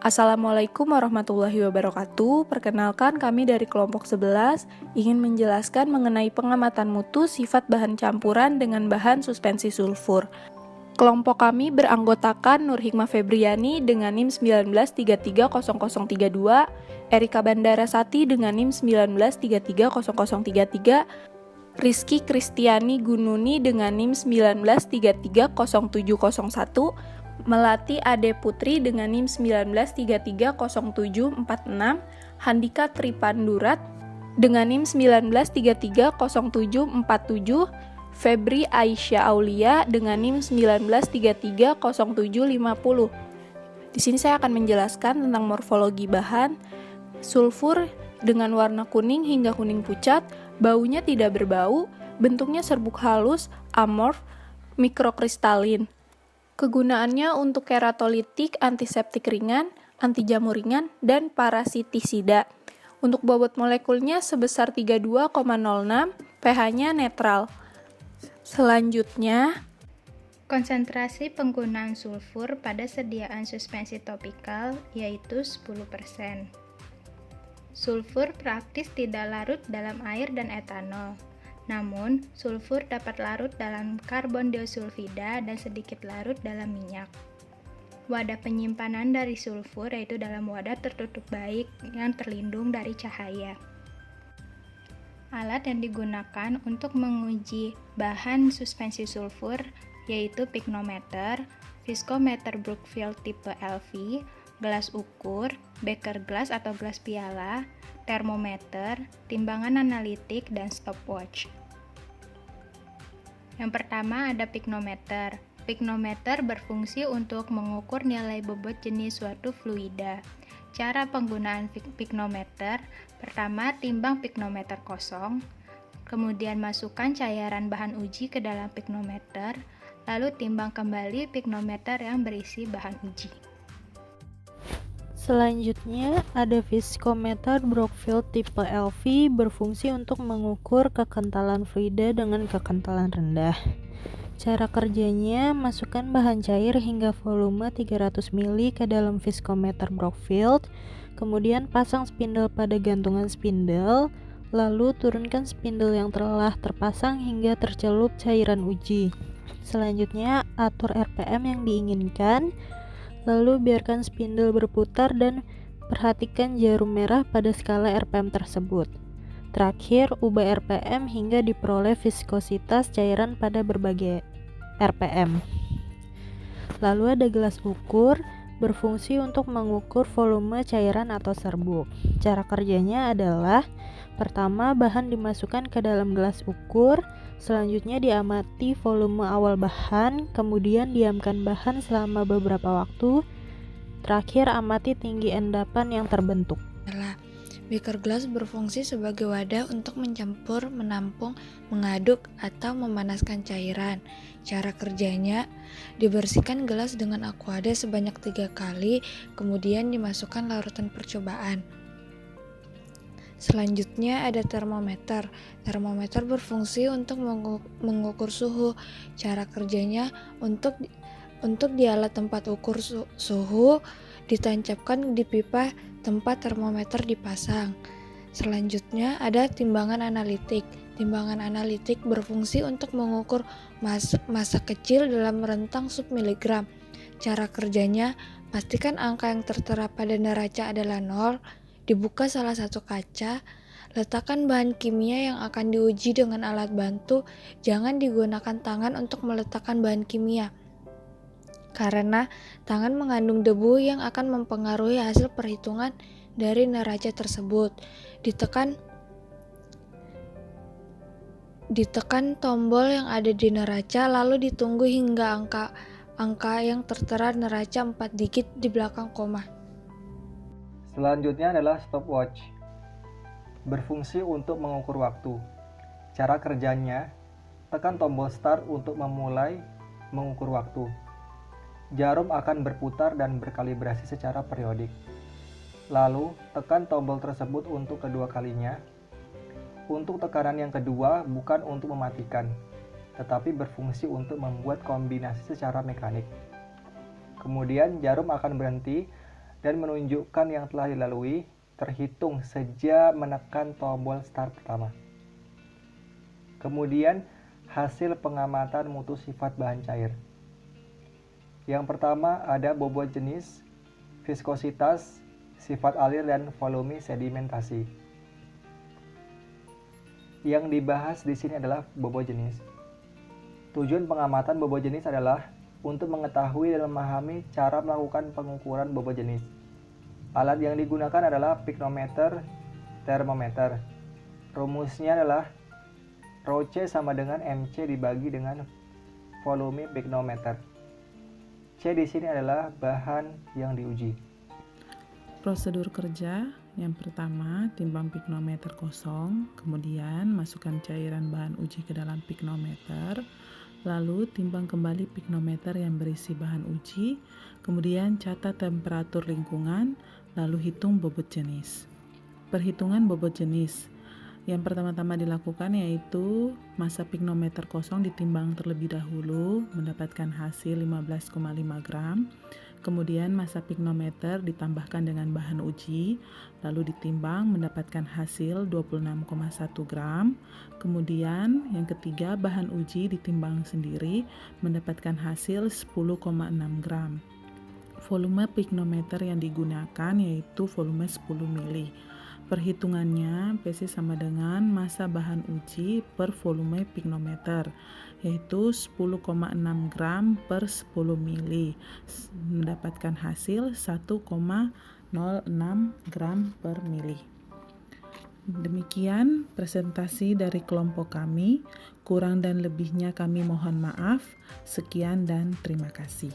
Assalamualaikum warahmatullahi wabarakatuh. Perkenalkan, kami dari kelompok 11 ingin menjelaskan mengenai pengamatan mutu sifat bahan campuran dengan bahan suspensi sulfur. Kelompok kami beranggotakan Nur Hikmah Febriani dengan NIM 19330032, Erika Bandara Sati dengan NIM 19330033, Rizky Kristiani Gununi dengan NIM 19330701, Melati Ade Putri dengan NIM 19330746, Handika Tripandurat dengan NIM 19330747, Febri Aisyah Aulia dengan NIM 19330750. Di sini saya akan menjelaskan tentang morfologi bahan. Sulfur dengan warna kuning hingga kuning pucat, baunya tidak berbau, bentuknya serbuk halus, amorf, mikrokristalin. Kegunaannya untuk keratolitik, antiseptik ringan, anti jamur ringan, dan parasitisida. Untuk bobot molekulnya sebesar 32,06, pH-nya netral. Selanjutnya, konsentrasi penggunaan sulfur pada sediaan suspensi topikal yaitu 10%. Sulfur praktis tidak larut dalam air dan etanol. Namun, sulfur dapat larut dalam karbon diosulfida dan sedikit larut dalam minyak. Wadah penyimpanan dari sulfur yaitu dalam wadah tertutup baik yang terlindung dari cahaya. Alat yang digunakan untuk menguji bahan suspensi sulfur yaitu piknometer, viskometer Brookfield tipe LV, gelas ukur, beker gelas atau gelas piala, termometer, timbangan analitik, dan stopwatch. Yang pertama ada piknometer. Piknometer berfungsi untuk mengukur nilai bobot jenis suatu fluida. Cara penggunaan piknometer: pertama, timbang piknometer kosong, kemudian masukkan cairan bahan uji ke dalam piknometer, lalu timbang kembali piknometer yang berisi bahan uji. Selanjutnya, ada viskometer Brookfield tipe LV berfungsi untuk mengukur kekentalan fluida dengan kekentalan rendah. Cara kerjanya, masukkan bahan cair hingga volume 300 ml ke dalam viskometer Brookfield, kemudian pasang spindel pada gantungan spindel, lalu turunkan spindel yang telah terpasang hingga tercelup cairan uji. Selanjutnya, atur RPM yang diinginkan, lalu biarkan spindel berputar dan perhatikan jarum merah pada skala RPM tersebut. Terakhir, ubah RPM hingga diperoleh viskositas cairan pada berbagai RPM. Lalu ada gelas ukur, berfungsi untuk mengukur volume cairan atau serbuk. Cara kerjanya adalah: pertama, bahan dimasukkan ke dalam gelas ukur, selanjutnya diamati volume awal bahan, kemudian diamkan bahan selama beberapa waktu, terakhir amati tinggi endapan yang terbentuk. Beker gelas berfungsi sebagai wadah untuk mencampur, menampung, mengaduk, atau memanaskan cairan. Cara kerjanya, dibersihkan gelas dengan aquada sebanyak 3 kali, kemudian dimasukkan larutan percobaan. Selanjutnya ada termometer. Termometer berfungsi untuk mengukur suhu. Cara kerjanya, untuk di alat tempat ukur suhu ditancapkan di pipa tempat termometer dipasang. Selanjutnya ada timbangan analitik. Timbangan analitik berfungsi untuk mengukur massa kecil dalam rentang submiligram. Cara kerjanya, pastikan angka yang tertera pada neraca adalah 0, dibuka salah satu kaca, letakkan bahan kimia yang akan diuji dengan alat bantu, jangan digunakan tangan untuk meletakkan bahan kimia, karena tangan mengandung debu yang akan mempengaruhi hasil perhitungan dari neraca tersebut. Ditekan tombol yang ada di neraca, lalu ditunggu hingga angka yang tertera neraca 4 digit di belakang koma. Selanjutnya adalah stopwatch. Berfungsi untuk mengukur waktu. Cara kerjanya, tekan tombol start untuk memulai mengukur waktu. Jarum akan berputar dan berkalibrasi secara periodik. Lalu, tekan tombol tersebut untuk kedua kalinya. Untuk tekanan yang kedua bukan untuk mematikan, tetapi berfungsi untuk membuat kombinasi secara mekanik. Kemudian jarum akan berhenti dan menunjukkan yang telah dilalui terhitung sejak menekan tombol start pertama. Kemudian, hasil pengamatan mutu sifat bahan cair. Yang pertama ada bobot jenis, viskositas, sifat alir, dan volume sedimentasi. Yang dibahas di sini adalah bobot jenis. Tujuan pengamatan bobot jenis adalah untuk mengetahui dan memahami cara melakukan pengukuran bobot jenis. Alat yang digunakan adalah piknometer, termometer. Rumusnya adalah Rho C sama dengan MC dibagi dengan volume piknometer. C di sini adalah bahan yang diuji. Prosedur kerja yang pertama, timbang piknometer kosong, kemudian masukkan cairan bahan uji ke dalam piknometer, lalu timbang kembali piknometer yang berisi bahan uji, kemudian catat temperatur lingkungan, lalu hitung bobot jenis. Perhitungan bobot jenis yang pertama-tama dilakukan yaitu massa piknometer kosong ditimbang terlebih dahulu mendapatkan hasil 15,5 gram. Kemudian massa piknometer ditambahkan dengan bahan uji, lalu ditimbang mendapatkan hasil 26,1 gram. Kemudian yang ketiga, bahan uji ditimbang sendiri mendapatkan hasil 10,6 gram. Volume piknometer yang digunakan yaitu volume 10 mili. Perhitungannya PC sama dengan massa bahan uji per volume piknometer, yaitu 10,6 gram per 10 mili, mendapatkan hasil 1,06 gram per mili. Demikian presentasi dari kelompok kami. Kurang dan lebihnya kami mohon maaf. Sekian dan terima kasih.